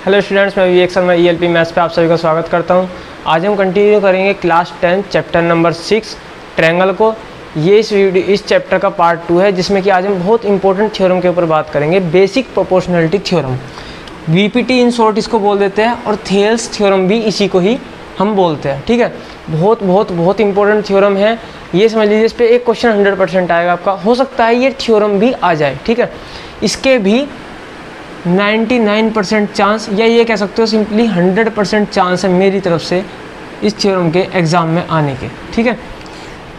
Hello students, मैं Vivek Sharma ELP maths पे आप सभी का स्वागत करता हूं। आज हम कंटिन्यू करेंगे क्लास 10 चैप्टर नंबर 6 ट्रायंगल को। ये इस चैप्टर का पार्ट 2 है, जिसमें कि आज हम बहुत इंपॉर्टेंट थ्योरम के ऊपर बात करेंगे, basic proportionality theorem, BPT in short इसको बोल देते हैं, और थेल्स थ्योरम भी इसी को ही हम बोलते हैं। ठीक है, बहुत इंपॉर्टेंट थ्योरम है ये, समझ लीजिए। इस पर एक क्वेश्चन 100% आएगा आपका, हो सकता है ये थ्योरम भी आ जाए। ठीक है, इसके भी 99% चांस, या ये कह सकते हो सिंपली 100% चांस है मेरी तरफ से इस थ्योरम के एग्ज़ाम में आने के। ठीक है,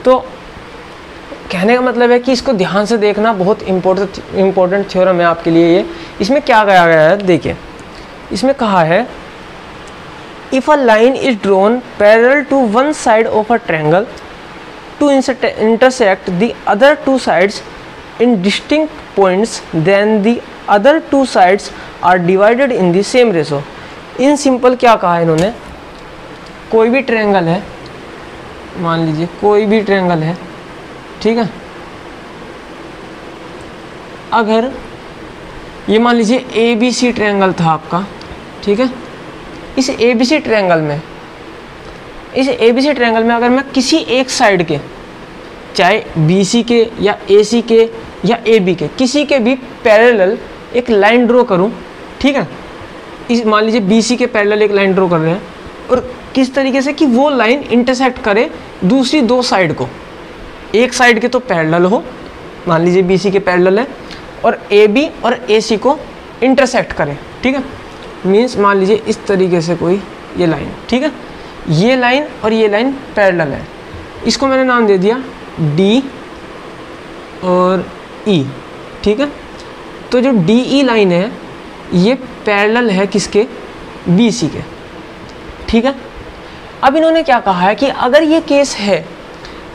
तो कहने का मतलब है कि इसको ध्यान से देखना, बहुत इम्पोर्टेंट थ्योरम है आपके लिए ये। इसमें क्या कहा गया है, देखिए इसमें कहा है, if a line is drawn parallel to one side of a triangle to intersect the other two sides in distinct points, then the other two sides are divided in the same ratio. In simple क्या कहा है इन्होंने, कोई भी triangle है, मान लीजिए कोई भी ट्रायंगल है, ठीक है, अगर ये मान लीजिए ABC ट्रायंगल था आपका, ठीक है, इस ABC ट्रायंगल में अगर मैं किसी एक साइड के, चाहे BC के या AC के या AB के, किसी के भी पैरेलल एक लाइन ड्रॉ करूं, ठीक है, इस मान लीजिए BC के पैरेलल एक लाइन ड्रॉ कर रहे हैं, और किस तरीके से कि वो लाइन इंटरसेक्ट करे दूसरी दो साइड को, एक साइड के तो पैरेलल हो, मान लीजिए BC के पैरेलल है, और AB और AC को इंटरसेक्ट करे। ठीक है, मीन्स मान लीजिए इस तरीके से कोई ये लाइन, ठीक है, ये लाइन और ये लाइन पैरेलल है, इसको मैंने नाम दे दिया D और E। ठीक है, तो जो DE लाइन है ये पैरेलल है किसके, BC के। ठीक है, अब इन्होंने क्या कहा है कि अगर ये केस है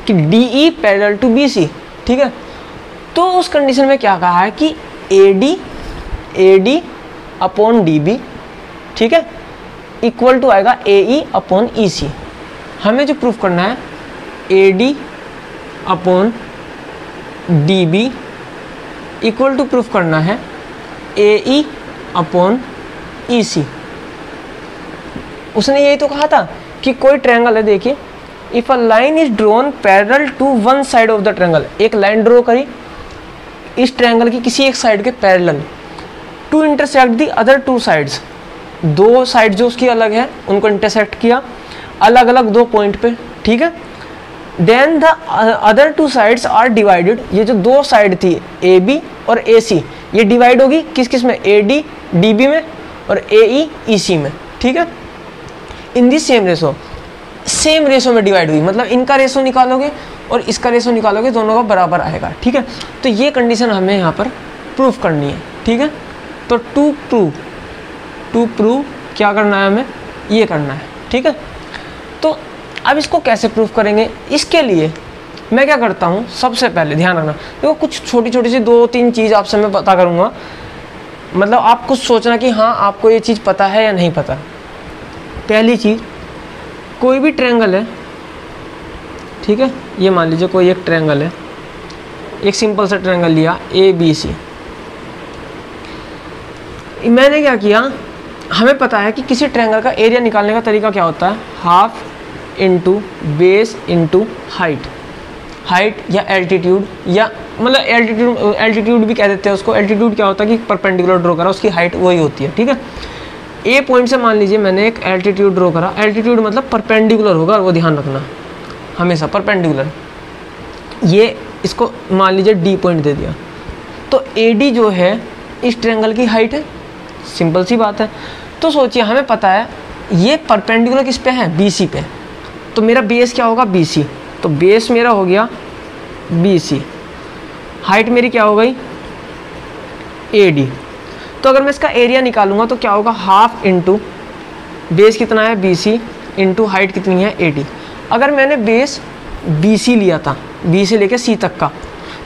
कि DE पैरेलल टू BC, ठीक है, तो उस कंडीशन में क्या कहा है कि AD अपॉन DB, ठीक है, इक्वल टू आएगा AE अपॉन EC। हमें जो प्रूफ करना है AD upon DB equal to proof करना है AE अपॉन EC। उसने यही तो कहा था कि कोई ट्रायंगल है, देखिए, if a line is drawn parallel to one side of the triangle, एक लाइन ड्रॉ करी इस ट्रायंगल की किसी एक साइड के parallel, to intersect the other two sides, दो साइड जो उसकी अलग है उनको इंटरसेक्ट किया अलग अलग दो पॉइंट पे। ठीक है, then the other two sides are divided, ये जो दो साइड थी AB और AC, ये डिवाइड होगी किस किस में, AD DB में और AE EC में। ठीक है, in the same ratio, same ratio में डिवाइड हुई, मतलब इनका रेशो निकालोगे और इसका रेशो निकालोगे, दोनों का बराबर आएगा। ठीक है, तो ये कंडीशन हमें यहाँ पर प्रूफ करनी है। ठीक है, तो टू प्रूव क्या करना है, हमें ये करना है। ठीक है, तो अब इसको कैसे प्रूफ करेंगे, इसके लिए मैं क्या करता हूँ, सबसे पहले ध्यान रखना, देखो कुछ छोटी छोटी सी 2-3 चीज़ आपसे मैं पता करूँगा, मतलब आप कुछ सोचना कि हाँ आपको ये चीज़ पता है या नहीं पता। पहली चीज़, कोई भी ट्रायंगल है, ठीक है, ये मान लीजिए कोई एक ट्रायंगल है, एक सिंपल सा ट्रायंगल लिया ABC। मैंने क्या किया, हमें पता है कि किसी ट्रायंगल का एरिया निकालने का तरीका क्या होता है, half into base into height या एल्टीट्यूड, या मतलब एल्टीट्यूड भी कह देते हैं उसको। एल्टीट्यूड क्या होता है कि परपेंडिकुलर ड्रॉ करा, उसकी हाइट वही होती है। ठीक है, A पॉइंट से मान लीजिए मैंने एक एल्टीट्यूड ड्रॉ करा, एल्टीट्यूड मतलब परपेंडिकुलर होगा, वो ध्यान रखना हमेशा परपेंडिकुलर। ये इसको मान लीजिए D पॉइंट दे दिया, तो AD जो है इस ट्रायंगल की हाइट है, सिंपल सी बात है। तो सोचिए हमें पता है ये परपेंडिकुलर किस पे है, BC पे, तो मेरा बेस क्या होगा, BC, तो बेस मेरा हो गया BC, हाइट मेरी क्या हो गई, AD। तो अगर मैं इसका एरिया निकालूंगा तो क्या होगा, हाफ इंटू बेस कितना है BC इंटू हाइट कितनी है AD। अगर मैंने बेस BC लिया था, B से लेकर C तक का,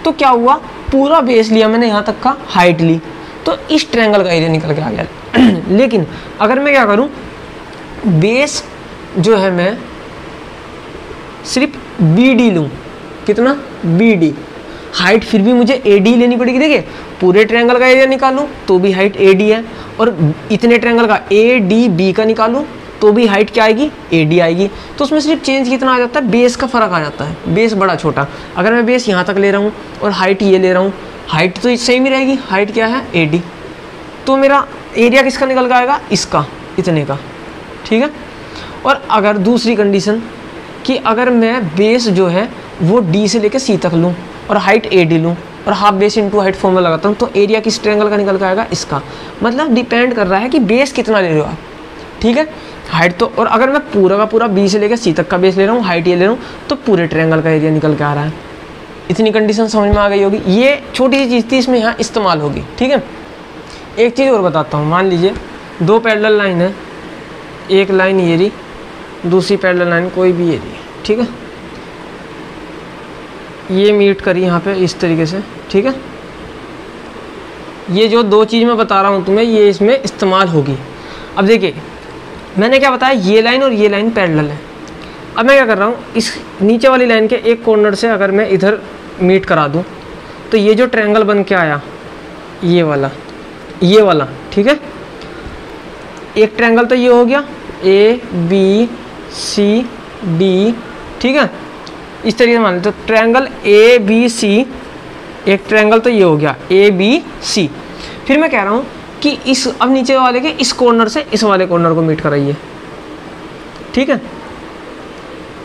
तो क्या हुआ, पूरा बेस लिया मैंने, यहाँ तक का हाइट ली, तो इस ट्रायंगल का एरिया निकल के आ गया। लेकिन अगर मैं क्या करूं, बेस जो है मैं सिर्फ BD लूं, कितना, BD, हाइट फिर भी मुझे AD लेनी पड़ेगी। देखिए पूरे ट्रायंगल का एरिया निकालूं तो भी हाइट AD है, और इतने ट्रायंगल का ADB का निकालूं तो भी हाइट क्या आएगी, AD आएगी। तो उसमें सिर्फ चेंज कितना आ जाता है, बेस का फर्क आ जाता है, बेस बड़ा छोटा। अगर मैं बेस यहाँ तक ले रहा हूँ और हाइट ये ले रहा हूँ, हाइट तो सेम ही रहेगी, हाइट क्या है AD, तो मेरा एरिया किसका निकल का आएगा, इसका, इतने का, ठीक है। और अगर दूसरी कंडीशन कि अगर मैं बेस जो है वो D से लेकर C तक लूँ और हाइट AD लूँ और half base into height formula लगाता हूँ, तो एरिया किस ट्रायंगल का निकल कर आएगा, इसका। मतलब डिपेंड कर रहा है कि बेस कितना ले रहे हो आप, ठीक है। हाइट तो, और अगर मैं पूरा का पूरा B से लेकर C तक का बेस ले रहा हूँ, हाइट ये ले रहा हूँ, तो पूरे ट्रायंगल का एरिया निकल के आ रहा है। इतनी कंडीशन समझ में आ गई होगी। ये छोटी सी चीज़ थी, इसमें यहाँ इस्तेमाल होगी, ठीक है। एक चीज़ और बताता हूँ, मान लीजिए दो पैरेलल लाइन है, एक लाइन ये रही, दूसरी पैरेलल लाइन कोई भी ये रही, ठीक है। ये मीट करी यहाँ पे इस तरीके से, ठीक है। ये जो दो चीज़ मैं बता रहा हूँ तुम्हें, ये इसमें इस्तेमाल होगी। अब देखिए मैंने क्या बताया, ये लाइन और ये लाइन पैरेलल है। अब मैं क्या कर रहा हूँ, इस नीचे वाली लाइन के एक कॉर्नर से अगर मैं इधर मीट करा दूँ, तो ये जो ट्रायंगल बन के आया, ये वाला, ठीक है। एक ट्रायंगल तो ये हो गया ABCD, ठीक है। इस तरीके से मान लेते, तो ट्रायंगल ABC, एक ट्रायंगल तो ये हो गया ABC। फिर मैं कह रहा हूँ कि इस, अब नीचे वाले के इस कॉर्नर से इस वाले कॉर्नर को मीट कराइए, ठीक है।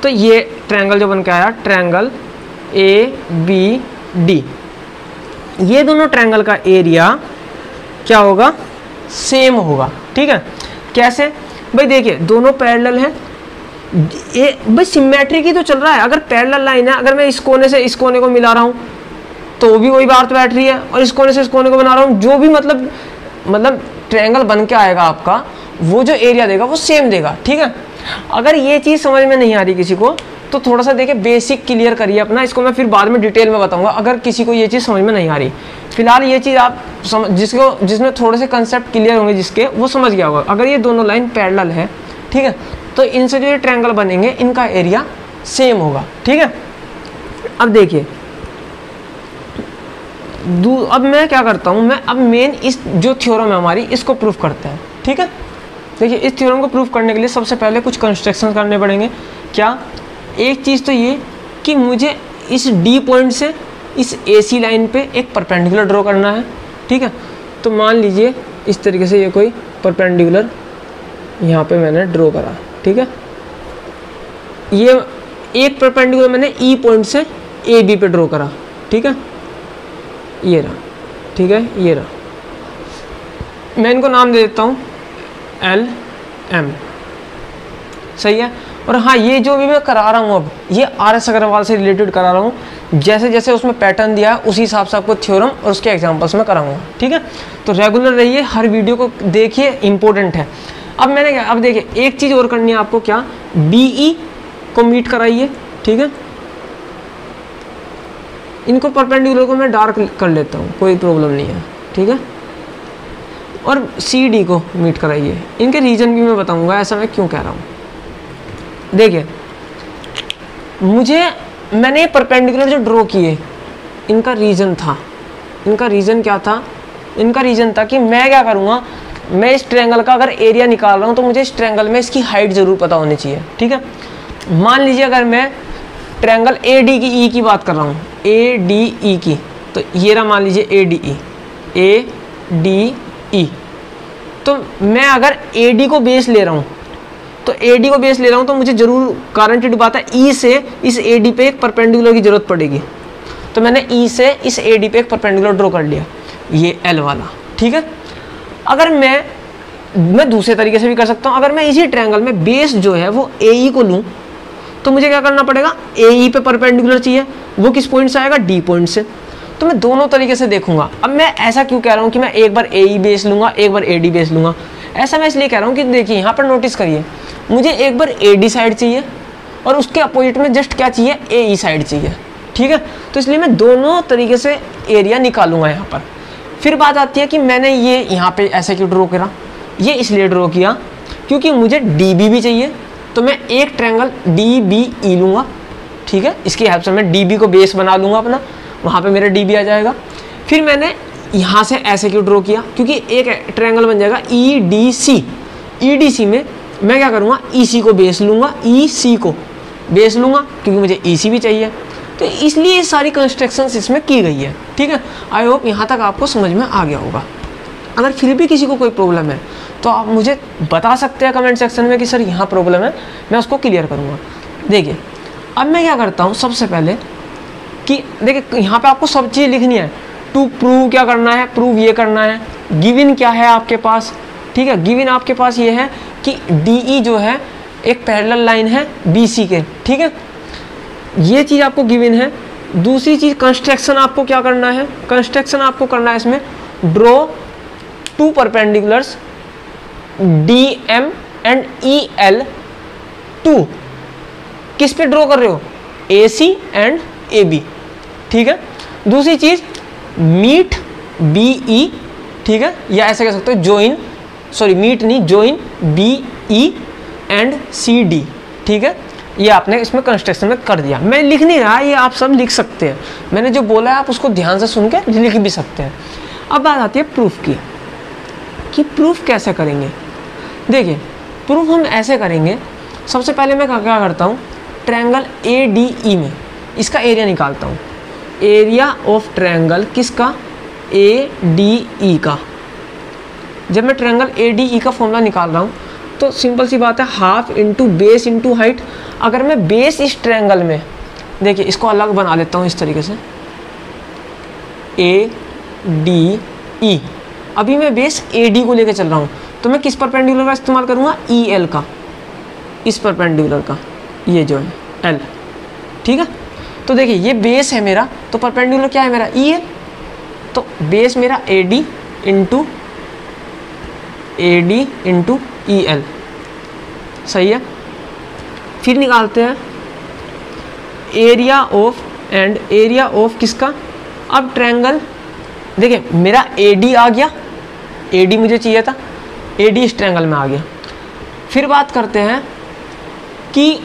तो ये ट्रायंगल जो बन के आया, ट्रायंगल ABD, ये दोनों ट्रायंगल का एरिया क्या होगा, सेम होगा, ठीक है। कैसे भाई, देखिए दोनों पैरेलल हैं, ये भाई सिमेट्री की तो चल रहा है। अगर पैरेलल लाइन है, अगर मैं इस कोने से इस कोने को मिला रहा हूँ तो भी वही बात बैठ रही है, और इस कोने से इस कोने को बना रहा हूँ, जो भी मतलब ट्रायंगल बन के आएगा आपका, वो जो एरिया देगा वो सेम देगा, ठीक है। अगर ये चीज़ समझ में नहीं आ रही किसी को, तो थोड़ा सा देखिए बेसिक क्लियर करिए अपना, इसको मैं फिर बाद में डिटेल में बताऊंगा अगर किसी को ये चीज़ समझ में नहीं आ रही। फिलहाल ये चीज़ आप समझ, जिसमें थोड़े से कंसेप्ट क्लियर होंगे जिसके, वो समझ गया होगा। अगर ये दोनों लाइन पैरेलल है, ठीक है, तो इनसे जो ये ट्रायंगल बनेंगे इनका एरिया सेम होगा, ठीक है। अब देखिए अब मैं क्या करता हूँ, मैं अब मेन इस जो थ्योरम है हमारी, इसको प्रूफ करते हैं, ठीक है। देखिए इस थ्योरम को प्रूफ करने के लिए सबसे पहले कुछ कंस्ट्रक्शन करने पड़ेंगे। क्या, एक चीज़ तो ये कि मुझे इस D पॉइंट से इस AC लाइन पे एक परपेंडिकुलर ड्रॉ करना है, ठीक है। तो मान लीजिए इस तरीके से ये कोई परपेंडिकुलर यहाँ पे मैंने ड्रॉ करा, ठीक है। ये एक परपेंडिकुलर मैंने E पॉइंट से AB पे ड्रॉ करा, ठीक है, ये रहा, ठीक है, ये रहा। मैं इनको नाम दे देता हूँ LM, सही है। और हाँ, ये जो भी मैं करा रहा हूँ अब, ये RS अग्रवाल से रिलेटेड करा रहा हूँ, जैसे जैसे उसमें पैटर्न दिया है उसी हिसाब से आपको थ्योरम और उसके एग्जांपल्स में कराऊंगा, ठीक है। तो रेगुलर रहिए, हर वीडियो को देखिए, इंपॉर्टेंट है। अब मैंने क्या, अब देखिए एक चीज़ और करनी है आपको, क्या, BE को मीट कराइए, ठीक है। इनको परपेंडिकुलर को मैं डार्क कर लेता हूँ, कोई प्रॉब्लम नहीं है, ठीक है। और CD को मीट कराइए। इनके रीज़न भी मैं बताऊँगा, ऐसा मैं क्यों कह रहा हूँ। देखिए मैंने परपेंडिकुलर जो ड्रॉ किए, इनका रीज़न था, इनका रीज़न क्या था, इनका रीज़न था कि मैं क्या करूँगा, मैं इस ट्रायंगल का अगर एरिया निकाल रहा हूँ तो मुझे इस ट्रायंगल में इसकी हाइट ज़रूर पता होनी चाहिए, ठीक है। मान लीजिए अगर मैं ट्रायंगल ADE की बात कर रहा हूँ, ADE की, तो ये रहा मान लीजिए ADE, तो मैं अगर AD को बेस ले रहा हूँ, तो AD को बेस ले रहा हूँ तो मुझे जरूर गारंटीड बात है E से इस AD पे एक परपेंडिकुलर की जरूरत पड़ेगी। तो मैंने E से इस AD पे एक परपेंडिकुलर ड्रॉ कर लिया, ये L वाला, ठीक है। अगर मैं दूसरे तरीके से भी कर सकता हूँ, अगर मैं इसी ट्रायंगल में बेस जो है वो AE को लूँ, तो मुझे क्या करना पड़ेगा, AE पे परपेंडिकुलर चाहिए, वो किस पॉइंट से आएगा, D पॉइंट से। तो मैं दोनों तरीके से देखूंगा। अब मैं ऐसा क्यों कह रहा हूँ कि मैं एक बार AE बेस लूँगा, एक बार AD बेस लूँगा, ऐसा मैं इसलिए कह रहा हूँ कि देखिए यहाँ पर नोटिस करिए, मुझे एक बार AD साइड चाहिए और उसके अपोजिट में जस्ट क्या चाहिए, AE साइड चाहिए, ठीक है। तो इसलिए मैं दोनों तरीके से एरिया निकालूंगा यहाँ पर। फिर बात आती है कि मैंने ये यहाँ पे ऐसे क्यों ड्रॉ करा, ये इसलिए ड्रॉ किया क्योंकि मुझे DB भी चाहिए, तो मैं एक ट्रायंगल DBE लूँगा, ठीक है। इसकी हेल्प से मैं DB को बेस बना लूँगा अपना, वहाँ पे मेरा डी बी आ जाएगा। फिर मैंने यहाँ से ऐसे क्यों ड्रॉ किया, क्योंकि एक ट्रायंगल बन जाएगा ई डी सी। ई डी सी में मैं क्या करूँगा, ई सी को बेस लूँगा, ई सी को बेस लूँगा, क्योंकि मुझे ई सी भी चाहिए। तो इसलिए ये सारी कंस्ट्रक्शंस इसमें की गई है। ठीक है, आई होप यहाँ तक आपको समझ में आ गया होगा। अगर फिर भी किसी को कोई प्रॉब्लम है तो आप मुझे बता सकते हैं कमेंट सेक्शन में कि सर यहाँ प्रॉब्लम है, मैं उसको क्लियर करूँगा। देखिए अब मैं क्या करता हूँ, सबसे पहले कि देखिए यहाँ पे आपको सब चीज़ लिखनी है। टू प्रूव क्या करना है, प्रूव ये करना है। गिवन क्या है आपके पास, ठीक है, गिवन आपके पास ये है कि DE जो है एक पैरेलल लाइन है BC के। ठीक है, ये चीज़ आपको गिवन है। दूसरी चीज़ कंस्ट्रक्शन आपको क्या करना है, कंस्ट्रक्शन आपको करना है इसमें draw two perpendiculars DM and EL to, किस पे ड्रॉ कर रहे हो, AC एंड AB। ठीक है, दूसरी चीज़ मीट BE, ठीक है, या ऐसे कह सकते हो जॉइन, सॉरी मीट नहीं, जॉइन BE एंड CD। ठीक है, ये आपने इसमें कंस्ट्रक्शन में कर दिया। मैं लिख नहीं रहा, ये आप सब लिख सकते हैं। मैंने जो बोला है आप उसको ध्यान से सुन के लिख भी सकते हैं। अब बात आती है प्रूफ की, कि प्रूफ कैसे करेंगे। देखिए प्रूफ हम ऐसे करेंगे, सबसे पहले मैं क्या करता हूँ, ट्रायंगल ADE में इसका एरिया निकालता हूँ। एरिया ऑफ ट्रायंगल किसका, ADE का। जब मैं ट्रायंगल ADE का फॉर्मूला निकाल रहा हूँ तो सिंपल सी बात है, half into base into height. अगर मैं बेस इस ट्रायंगल में, देखिए इसको अलग बना लेता हूँ इस तरीके से, ADE, अभी मैं बेस AD को लेकर चल रहा हूँ, तो मैं किस परपेंडिकुलर का इस्तेमाल करूँगा, EL का, इस परपेंडिकुलर का, ये जो है L। ठीक है, तो देखिए ये बेस है मेरा, तो परपेंडिकुलर क्या है मेरा, EL। तो बेस मेरा AD इंटू EL, सही है। फिर निकालते हैं area of, and area of किसका, अब ट्रायंगल, देखिए मेरा AD आ गया, AD मुझे चाहिए था, AD इस ट्रायंगल में आ गया। फिर बात करते हैं कि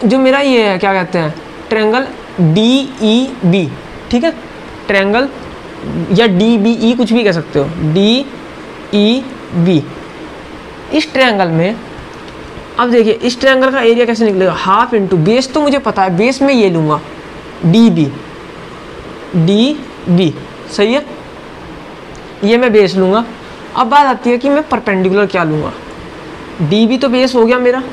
जो मेरा ये है, क्या कहते हैं, ट्रायंगल DEB। ठीक है, ट्रायंगल या DBE कुछ भी कह सकते हो, DEB। इस ट्रायंगल में अब देखिए इस ट्रायंगल का एरिया कैसे निकलेगा, हाफ इंटू बेस, तो मुझे पता है बेस में ये लूँगा DB, सही है, ये मैं बेस लूँगा। अब बात आती है कि मैं परपेंडिकुलर क्या लूँगा, DB तो बेस हो गया मेरा।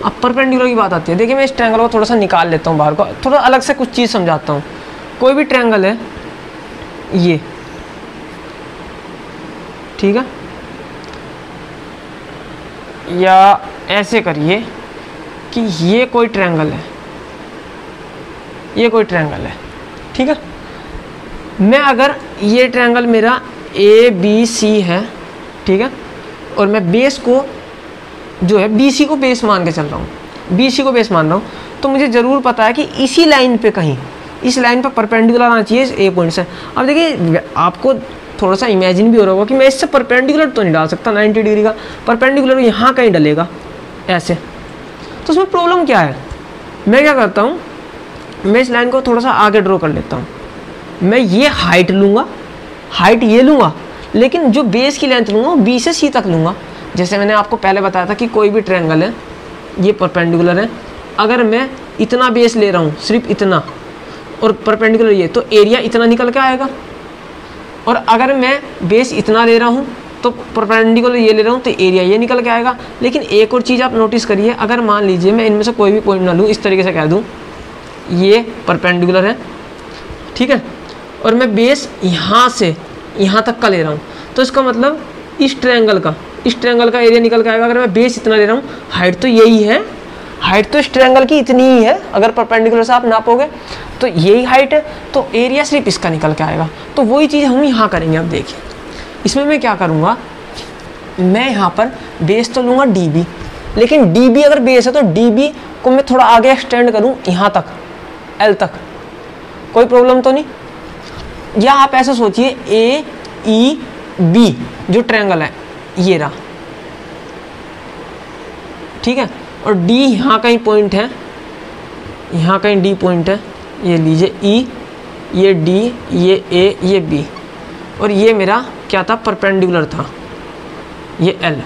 अब परपेंडिकुलर की बात आती है, देखिए मैं इस ट्रायंगल को थोड़ा सा निकाल लेता हूँ बाहर को, थोड़ा अलग से कुछ चीज़ समझाता हूँ। कोई भी ट्रायंगल है ये, ठीक है, या ऐसे करिए कि ये कोई ट्रायंगल है, ये कोई ट्रायंगल है। ठीक है, मैं अगर ये ट्रायंगल मेरा ABC है, ठीक है, और मैं बेस को जो है BC को बेस मान के चल रहा हूँ, BC को बेस मान रहा हूँ, तो मुझे ज़रूर पता है कि इसी लाइन पे कहीं, इस लाइन पर परपेंडिकुलर आना चाहिए इस A पॉइंट से। अब देखिए आपको थोड़ा सा इमेजिन भी हो रहा होगा कि मैं इससे परपेंडिकुलर तो नहीं डाल सकता, 90 डिग्री का परपेंडिकुलर यहाँ कहीं डलेगा ऐसे, तो उसमें प्रॉब्लम क्या है। मैं क्या करता हूँ, मैं इस लाइन को थोड़ा सा आगे ड्रॉ कर लेता हूँ। मैं ये हाइट लूँगा, हाइट ये लूँगा, लेकिन जो बेस की लेंथ लूँगा वो B से C तक लूँगा। जैसे मैंने आपको पहले बताया था कि कोई भी ट्रायंगल है, ये परपेंडिकुलर है, अगर मैं इतना बेस ले रहा हूँ, सिर्फ इतना, और परपेंडिकुलर ये, तो एरिया इतना निकल के आएगा। और अगर मैं बेस इतना ले रहा हूँ तो परपेंडिकुलर ये ले रहा हूँ तो एरिया ये निकल के आएगा। लेकिन एक और चीज़ आप नोटिस करिए, अगर मान लीजिए मैं इनमें से कोई भी पॉइंट ना लूँ, इस तरीके से कह दूँ ये परपेंडिकुलर है, ठीक है, और मैं बेस यहाँ से यहाँ तक का ले रहा हूँ, तो इसका मतलब इस ट्रायंगल का एरिया निकल के आएगा। अगर मैं बेस इतना ले रहा हूँ, हाइट तो यही है, हाइट तो इस ट्रायंगल की इतनी ही है, अगर परपेंडिकुलर से आप नापोगे तो यही हाइट है, तो एरिया सिर्फ इसका निकल के आएगा। तो वही चीज़ हम यहाँ करेंगे। अब देखिए इसमें मैं क्या करूँगा, मैं यहाँ पर बेस तो लूँगा DB, लेकिन DB अगर बेस है तो DB को मैं थोड़ा आगे एक्सटेंड करूँ यहाँ तक, L तक, कोई प्रॉब्लम तो नहीं। या आप ऐसा सोचिए AEB जो ट्रायंगल है ये रहा, ठीक है, और D यहाँ कहीं पॉइंट है, यहाँ कहीं D पॉइंट है, ये लीजिए E, ये डी, ये ए, ये बी, और ये मेरा क्या था, परपेंडिकुलर था, ये एल।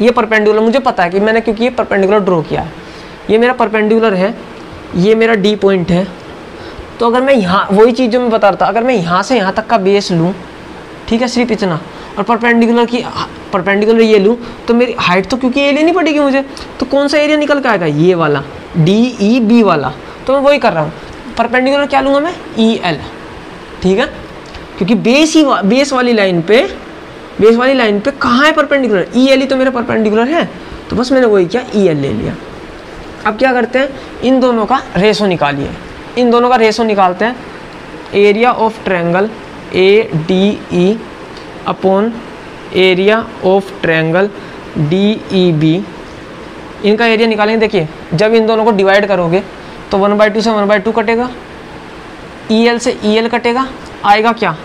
ये परपेंडिकुलर मुझे पता है कि मैंने, क्योंकि ये परपेंडिकुलर ड्रॉ किया है, ये मेरा परपेंडिकुलर है, ये मेरा डी पॉइंट है। तो अगर मैं यहाँ, वही चीज़ जो मैं बता रहा था, अगर मैं यहाँ से यहाँ तक का बेस लूँ, ठीक है, सिर्फ इतना, और परपेंडिकुलर ये लूँ, तो मेरी हाइट तो क्योंकि ये लेनी पड़ेगी मुझे, तो कौन सा एरिया निकल के आएगा, ये वाला डी ई बी वाला। तो मैं वही कर रहा हूँ, परपेंडिकुलर क्या लूँगा मैं, ई एल, ठीक है, क्योंकि बेस वाली लाइन पे कहाँ है परपेंडिकुलर, ई एल ही तो मेरा परपेंडिकुलर है, तो बस मैंने वही किया, ई एल ले लिया। अब क्या करते हैं, इन दोनों का रेशो निकालिए। इन दोनों का रेशो निकालते हैं, area of triangle A D E upon area of triangle D E B. इनका एरिया निकालेंगे। देखिए जब इन दोनों को डिवाइड करोगे तो 1/2 से 1/2 कटेगा, ई एल से ई एल कटेगा, आएगा क्या,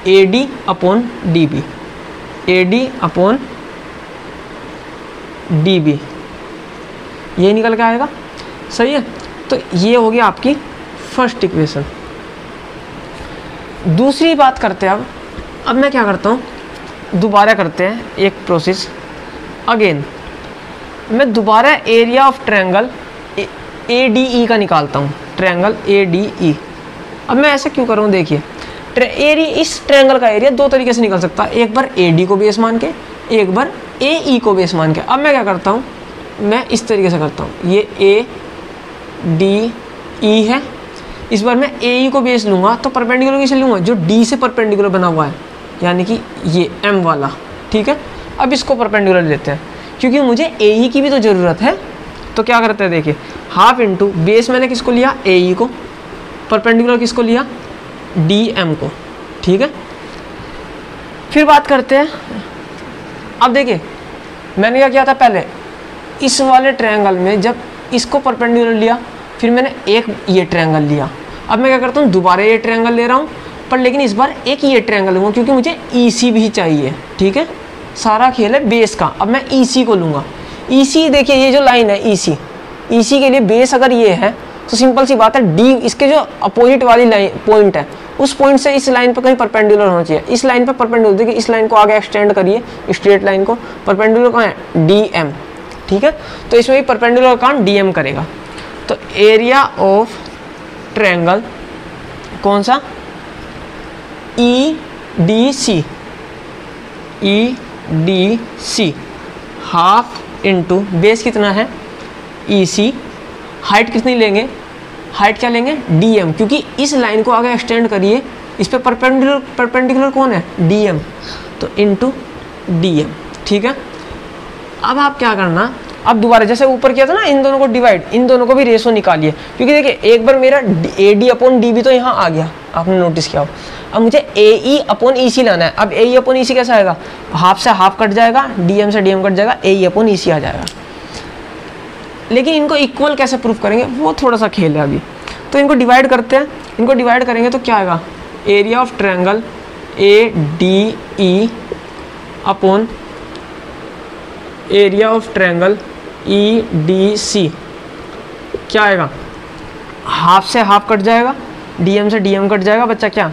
A D upon D B, A D upon D B, ये निकल के आएगा। सही है, तो ये हो गया आपकी फर्स्ट इक्वेशन। दूसरी बात करते हैं अब मैं क्या करता हूँ, दोबारा करते हैं एक प्रोसेस अगेन। मैं दोबारा area of triangle A D ई का निकालता हूँ, ट्रायंगल ए डी ई। अब मैं ऐसे क्यों कर रहा हूँ, देखिए इस ट्रायंगल का एरिया दो तरीके से निकल सकता है, एक बार ए डी को बेस मान के, एक बार ए ई को बेस मान के। अब मैं क्या करता हूँ, मैं इस तरीके से करता हूँ, ये ए डी ई है, इस बार मैं ए ई को बेस लूँगा तो परपेंडिकुलर किसे लूँगा, जो डी से परपेंडिकुलर बना हुआ है, यानी कि ये एम वाला, ठीक है। अब इसको परपेंडिकुलर लेते हैं क्योंकि मुझे ए ई की भी तो ज़रूरत है। तो क्या करते हैं, देखिए हाफ इंटू बेस मैंने किसको लिया, ए ई को, परपेंडिकुलर किसको लिया, डी एम को, ठीक है। फिर बात करते हैं, अब देखिए मैंने क्या किया था, पहले इस वाले ट्रायंगल में जब इसको परपेंडिकुलर लिया, फिर मैंने एक ये ट्रायंगल लिया। अब मैं क्या करता हूँ, दोबारा ये ट्रायंगल ले रहा हूँ, पर लेकिन इस बार एक ये ट्रायंगल लूँगा क्योंकि मुझे ई सी भी चाहिए, ठीक है। सारा खेल है बेस का। अब मैं ई सी को लूँगा, ई सी देखिए ये जो लाइन है ई सी के लिए बेस अगर ये है तो सिंपल सी बात है, डी इसके जो अपोजिट वाली लाइन पॉइंट है उस पॉइंट से इस लाइन पर कहीं परपेंडिकुलर होना चाहिए। इस लाइन पर परपेंडिकुलर, देखिए इस लाइन को आगे एक्सटेंड करिए, स्ट्रेट लाइन को, परपेंडिकुलर कहाँ है, डी एम, ठीक है। तो इसमें भी परपेंडिकुलर काम डी एम करेगा। तो एरिया ऑफ ट्रायंगल कौन सा, E D C, E D C, half into base कितना है, ई सी, हाइट कितनी लेंगे, हाइट क्या लेंगे, डी एम, क्योंकि इस लाइन को आगे एक्सटेंड करिए, इस पे परपेंडिकुलर कौन है, डी एम, तो इंटू डी एम, ठीक है। अब आप क्या करना, अब दोबारा जैसे ऊपर किया था ना, इन दोनों को डिवाइड, इन दोनों को भी रेशो निकालिए, क्योंकि देखिए एक बार मेरा A D upon D B तो यहाँ आ गया, आपने नोटिस किया हो। अब मुझे ए ई अपॉन ई सी लाना है। अब ए ई अपॉन ई सी कैसा आएगा, हाफ से हाफ कट जाएगा, डी एम से डी एम कट जाएगा, ए ई अपॉन ई सी आ जाएगा। लेकिन इनको इक्वल कैसे प्रूफ करेंगे, वो थोड़ा सा खेल है अभी। तो इनको डिवाइड करते हैं, इनको डिवाइड करेंगे तो क्या आएगा, area of triangle A D E upon area of triangle E D C, क्या आएगा, हाफ से हाफ कट जाएगा, डी एम से डी एम कट जाएगा, बच्चा क्या,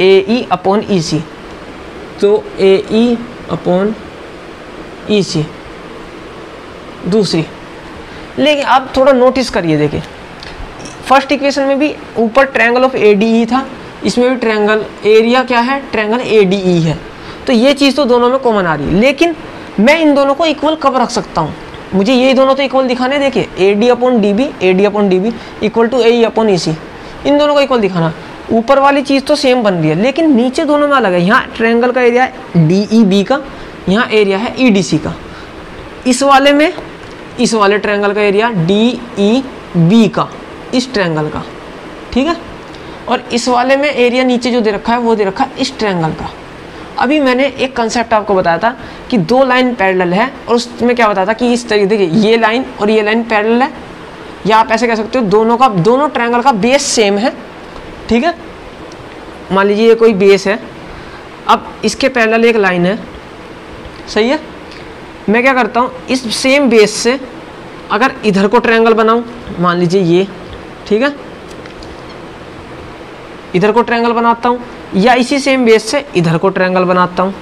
ए ई अपॉन ई सी, तो ए ई अपॉन ई सी दूसरी। लेकिन अब थोड़ा नोटिस करिए, देखिए फर्स्ट इक्वेशन में भी ऊपर ट्रायंगल ऑफ ए डी ई था, इसमें भी ट्रायंगल एरिया क्या है, ट्रायंगल ए डी ई है, तो ये चीज़ तो दोनों में कॉमन आ रही है। लेकिन मैं इन दोनों को इक्वल कब रख सकता हूँ, मुझे ये दोनों तो इक्वल दिखाने, देखिए A D upon D B, A D upon D B equal to A E upon E C, इन दोनों को इक्वल दिखाना। ऊपर वाली चीज़ तो सेम बन रही है लेकिन नीचे दोनों में अलग है। यहाँ ट्रायंगल का एरिया है डी ई बी का, यहाँ एरिया है ई डी सी का, इस वाले में इस वाले ट्रायंगल का एरिया डी ई बी का, इस ट्रायंगल का, ठीक है। और इस वाले में एरिया नीचे जो दे रखा है वो दे रखा है इस ट्रायंगल का। अभी मैंने एक कंसेप्ट आपको बताया था कि दो लाइन पैरेलल है, और उसमें क्या बताया था कि इस तरीके, देखिए ये लाइन और ये लाइन पैरेलल है, या आप ऐसे कह सकते हो दोनों ट्रायंगल का बेस सेम है, ठीक है। मान लीजिए ये कोई बेस है, अब इसके पैरेलल एक लाइन है, सही है। मैं क्या करता हूँ, इस सेम बेस से अगर इधर को ट्रायंगल बनाऊँ, मान लीजिए ये, ठीक है, इधर को ट्रायंगल बनाता हूँ, या इसी सेम बेस से इधर को ट्रायंगल बनाता हूँ,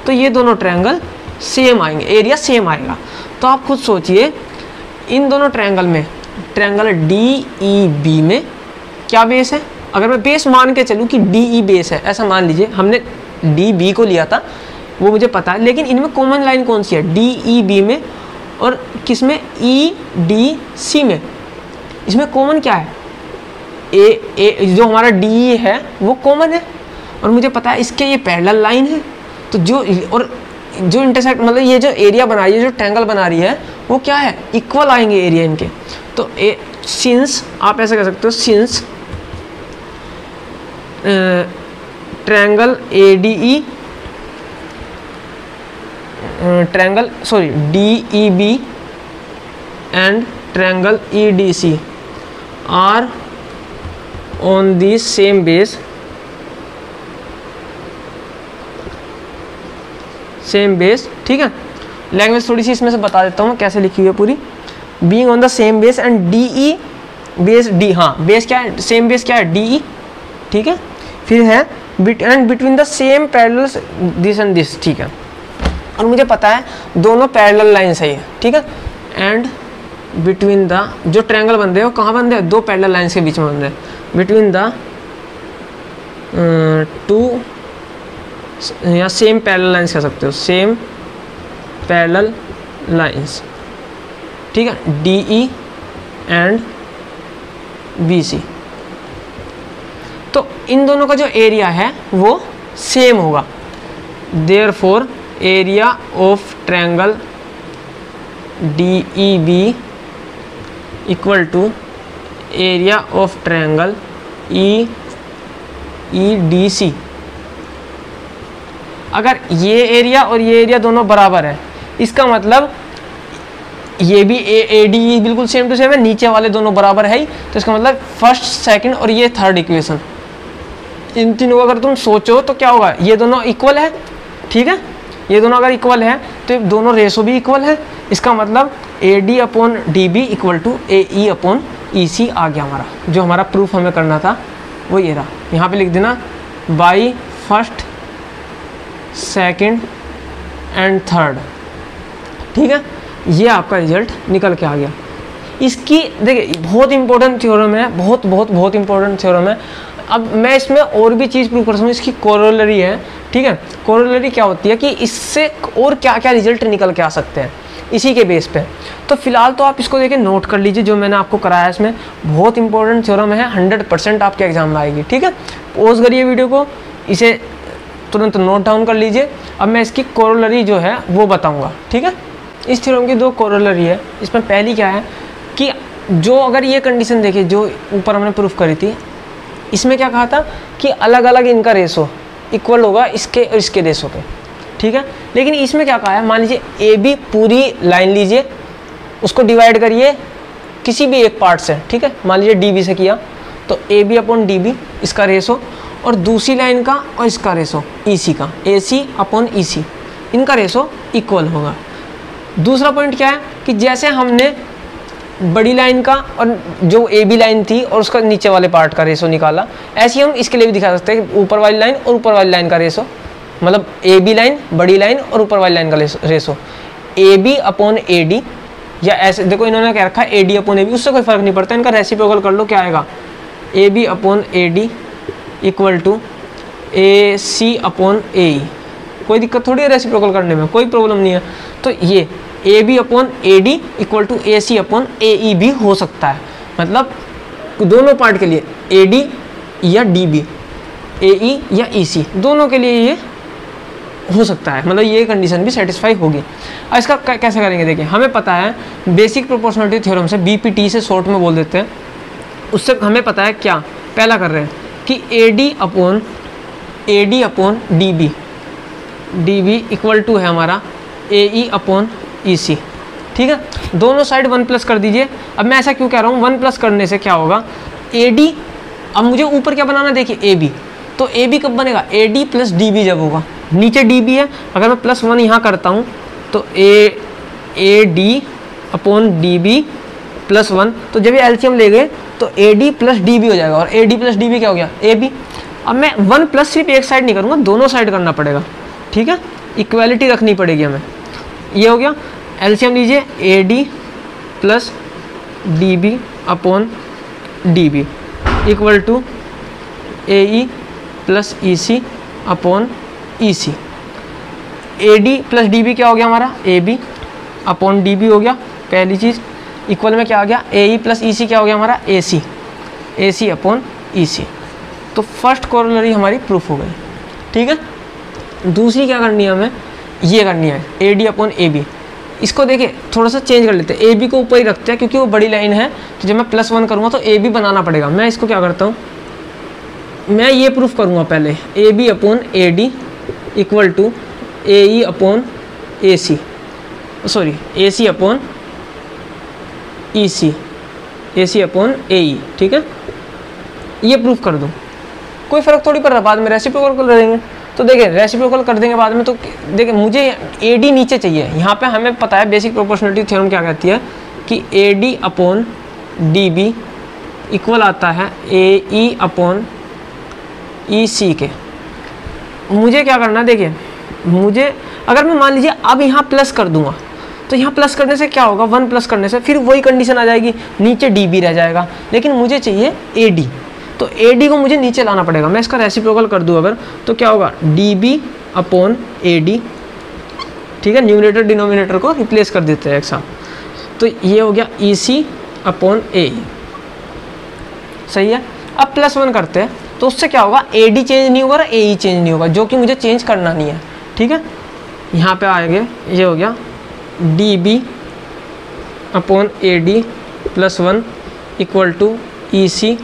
तो ये दोनों ट्रायंगल सेम आएंगे, एरिया सेम आएगा। तो आप खुद सोचिए इन दोनों ट्रायंगल में, ट्रायंगल DEB में क्या बेस है? अगर मैं बेस मान के चलूँ कि DE बेस है, ऐसा मान लीजिए, हमने DB को लिया था वो मुझे पता है, लेकिन इनमें कॉमन लाइन कौन सी है? DEB में और किस में? EDC में। इसमें कॉमन क्या है? ए जो हमारा DE है वो कॉमन है, और मुझे पता है इसके ये पैरेलल लाइन है। तो जो इंटरसेक्ट, मतलब ये जो एरिया बना रही है, जो ट्रायंगल बना रही है, वो क्या है? इक्वल आएंगे एरिया इनके। तो सिंस आप ऐसे कह सकते हो, since triangle ADE DEB and triangle EDC are on the same base, ठीक है। लैंग्वेज थोड़ी सी इसमें से बता देता हूँ कैसे लिखी हुई है पूरी। Being on the same base and DE base D, हाँ बेस क्या है? सेम बेस क्या है? DE, ठीक है। फिर है between the same parallels this and this, ठीक है। और मुझे पता है दोनों पैरेलल लाइन सही है, ठीक है। एंड बिटवीन द, जो ट्रायंगल बन रहे हैं वो कहाँ बन रहे हैं? दो पैरेलल लाइन्स के बीच में बन रहे हैं। बिटवीन द टू, या सेम पैरेलल लाइन्स कह सकते हो, सेम पैरेलल लाइन्स, ठीक है, DE एंड BC। तो इन दोनों का जो एरिया है वो सेम होगा। Therefore area of triangle DEB equal to area of triangle EDC। अगर ये एरिया और ये एरिया दोनों बराबर है, इसका मतलब ये भी ADE बिल्कुल सेम टू सेम है, नीचे वाले दोनों बराबर है ही, तो इसका मतलब फर्स्ट, सेकंड और ये थर्ड इक्वेशन, इन तीनों को अगर तुम सोचो तो क्या होगा? ये दोनों इक्वल है, ठीक है। ये दोनों अगर इक्वल है तो दोनों रेशो भी इक्वल है। इसका मतलब AD/DB इक्वल टू AE/EC आ गया हमारा। जो हमारा प्रूफ हमें करना था वो ये रहा। यहाँ पे लिख देना by first, second and third, ठीक है। ये आपका रिजल्ट निकल के आ गया। इसकी देखिए बहुत इंपॉर्टेंट थ्योरम है, बहुत इंपॉर्टेंट थ्योरम है। अब मैं इसमें और भी चीज़ प्रूव कर सकता हूँ, इसकी कोरोलरी है, ठीक है। कोरोलरी क्या होती है कि इससे और क्या क्या रिजल्ट निकल के आ सकते हैं इसी के बेस पे। तो फिलहाल तो आप इसको देखिए, नोट कर लीजिए जो मैंने आपको कराया है। इसमें बहुत इंपॉर्टेंट थ्योरम है, 100% आपके एग्जाम में आएगी, ठीक है। पॉज करिए वीडियो को, इसे तुरंत नोट डाउन कर लीजिए। अब मैं इसकी कोरोलरी जो है वो बताऊँगा, ठीक है। इस थ्योरम की दो कोरोलरी है। इसमें पहली क्या है कि जो अगर ये कंडीशन देखिए जो ऊपर हमने प्रूफ करी थी, इसमें क्या कहा था कि अलग अलग इनका रेशो इक्वल होगा इसके और इसके रेशो पे, ठीक है। लेकिन इसमें क्या कहा है, मान लीजिए AB पूरी लाइन लीजिए, उसको डिवाइड करिए किसी भी एक पार्ट से, ठीक है। मान लीजिए DB से किया तो AB/DB इसका रेशो, और दूसरी लाइन का और इसका रेशो EC का, AC/EC इनका रेशो इक्वल होगा। दूसरा पॉइंट क्या है कि जैसे हमने बड़ी लाइन का और जो AB लाइन थी और उसका नीचे वाले पार्ट का रेशो निकाला, ऐसे ही हम इसके लिए भी दिखा सकते हैं कि ऊपर वाली लाइन और ऊपर वाली लाइन का रेशो, मतलब AB लाइन, बड़ी लाइन और ऊपर वाली लाइन का रेशो AB/AD, या ऐसे देखो इन्होंने क्या रखा है AD/AB, उससे कोई फर्क नहीं पड़ता, इनका रेसिप्रोकल कर लो, क्या आएगा AB/AD इक्वल टू AC/AE। कोई दिक्कत थोड़ी है रेसिप्रोकल करने में, कोई प्रॉब्लम नहीं है। तो ये AB/AD इक्वल टू AC/AE भी हो सकता है, मतलब दोनों पार्ट के लिए AD या DB, AE या EC दोनों के लिए ये हो सकता है, मतलब ये कंडीशन भी सेटिस्फाई होगी। अब इसका कैसे करेंगे देखिए, हमें पता है बेसिक प्रोपोर्शनलिटी थ्योरम से, BPT से शॉर्ट में बोल देते हैं, उससे हमें पता है क्या पहला कर रहे हैं कि DB इक्वल टू है हमारा AE/EC, ठीक है। दोनों साइड 1 प्लस कर दीजिए। अब मैं ऐसा क्यों कह रहा हूँ, 1 प्लस करने से क्या होगा, AD, अब मुझे ऊपर क्या बनाना देखिए AB, तो AB कब बनेगा, AD+DB जब होगा, नीचे DB है, अगर मैं +1 यहाँ करता हूँ तो AD/DB +1, तो जब ये एलसीएम ले गए तो A D plus D B हो जाएगा, और A D plus D B क्या हो गया, ए बी। अब मैं 1 प्लस सिर्फ एक साइड नहीं करूँगा, दोनों साइड करना पड़ेगा, ठीक है, इक्वालिटी रखनी पड़ेगी हमें। ये हो गया, एलसीएम लीजिए, A D plus D B upon D B equal to A E plus E C upon E C. A D plus D B क्या हो गया हमारा, A B upon D B हो गया पहली चीज़, इक्वल में क्या आ गया, ए ई प्लस ई सी क्या हो गया हमारा, ए सी अपॉन ई सी। तो फर्स्ट कोरोलरी हमारी प्रूफ हो गई, ठीक है। दूसरी क्या करनी है हमें, ये करनी है A D upon A B. इसको देखिए थोड़ा सा चेंज कर लेते हैं, ए बी को ऊपर ही रखते हैं क्योंकि वो बड़ी लाइन है, तो जब मैं +1 करूँगा तो ए बी बनाना पड़ेगा। मैं इसको क्या करता हूँ, मैं ये प्रूफ करूँगा पहले, A B upon A D equal to A E upon A C, sorry A C upon E C, A C upon A E, ठीक है, ये प्रूफ कर दूँ, कोई फ़र्क थोड़ी पड़ रहा, बाद में रेसिप्रोकल कर देंगे। तो देखिए रेसिप्रोकल कर देंगे बाद में, तो देखिए मुझे ए डी नीचे चाहिए, यहाँ पे हमें पता है बेसिक प्रोपोर्शनलिटी थ्योरम क्या कहती है कि A D upon D B equal आता है ए ई अपॉन ई सी के। मुझे क्या करना है, देखिए मुझे अगर मैं मान लीजिए अब यहाँ प्लस कर दूंगा, तो यहाँ प्लस करने से क्या होगा, 1 प्लस करने से फिर वही कंडीशन आ जाएगी, नीचे डी बी रह जाएगा, लेकिन मुझे चाहिए ए डी, तो ए डी को मुझे नीचे लाना पड़ेगा। मैं इसका रेसिप्रोकल कर दूँ अगर, तो क्या होगा, D B upon A D, ठीक है, न्यूमरेटर डिनोमिनेटर को रिप्लेस कर देते हैं एक साथ, तो ये हो गया ई सी अपॉन ए ई, सही है। अब +1 करते हैं, तो उससे क्या होगा, ए डी चेंज नहीं होगा और ए ई चेंज नहीं होगा, जो कि मुझे चेंज करना नहीं है, ठीक है। यहाँ पे आएंगे, ये हो गया D B upon A D +1 equal to E C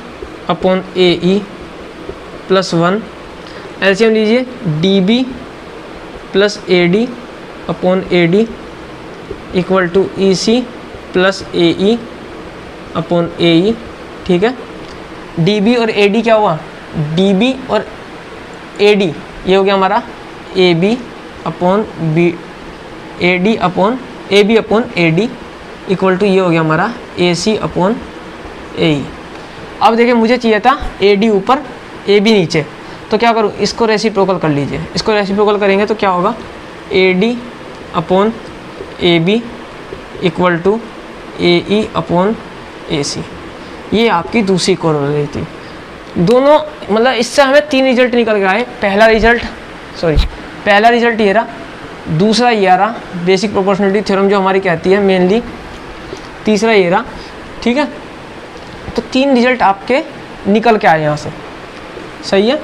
upon A E +1। LCM लीजिए, D B plus A D upon A D equal to E C plus A E upon A E, ठीक है। D B और A D क्या हुआ, D B और A D, ये हो गया हमारा A B upon B, A D upon A B upon A D equal to ये हो गया हमारा ए सी अपॉन ए ई। अब देखिए मुझे चाहिए था ए डी ऊपर ए बी नीचे, तो क्या करूँ, इसको रेसिप्रोकल कर लीजिए, इसको रेसिप्रोकल करेंगे तो क्या होगा, A D upon A B equal to A E upon A C. ये आपकी दूसरी कोरोलरी थी। दोनों मतलब इससे हमें 3 रिजल्ट निकल के आए। पहला रिजल्ट ये रहा, दूसरा ये रहा बेसिक प्रोपोर्शनलिटी थ्योरम जो हमारी कहती है मेनली, तीसरा ये रहा, ठीक है। तो 3 रिजल्ट आपके निकल के आए यहाँ से, सही है।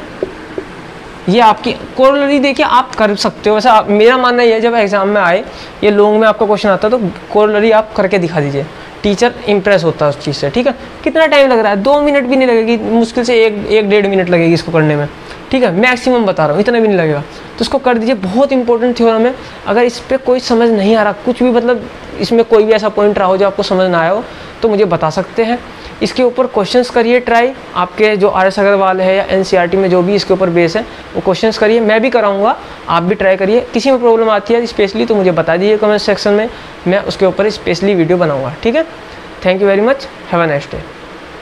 ये आपकी कोरोलरी देखिए आप कर सकते हो, वैसे मेरा मानना ये है जब एग्जाम में आए, ये लॉन्ग में आपका क्वेश्चन आता है तो कोरोलरी आप करके दिखा दीजिए, टीचर इंप्रेस होता है उस चीज़ से, ठीक है। कितना टाइम लग रहा है, 2 मिनट भी नहीं लगेगी, मुश्किल से 1-1.5 मिनट लगेगी इसको करने में, ठीक है, मैक्सिमम बता रहा हूँ, इतना भी नहीं लगेगा। तो इसको कर दीजिए, बहुत इंपॉर्टेंट थ्योरम है। अगर इस पर कोई समझ नहीं आ रहा, कुछ भी मतलब इसमें कोई भी ऐसा पॉइंट रहा हो जो आपको समझ ना आया हो, तो मुझे बता सकते हैं। इसके ऊपर क्वेश्चंस करिए ट्राई, आपके जो RS अग्रवाल है या NCERT में जो भी इसके ऊपर बेस है वो क्वेश्चंस करिए, मैं भी कराऊंगा, आप भी ट्राई करिए। किसी में प्रॉब्लम आती है स्पेशली तो मुझे बता दीजिए कमेंट सेक्शन में, मैं उसके ऊपर स्पेशली वीडियो बनाऊंगा, ठीक है। Thank you very much, have a nice day.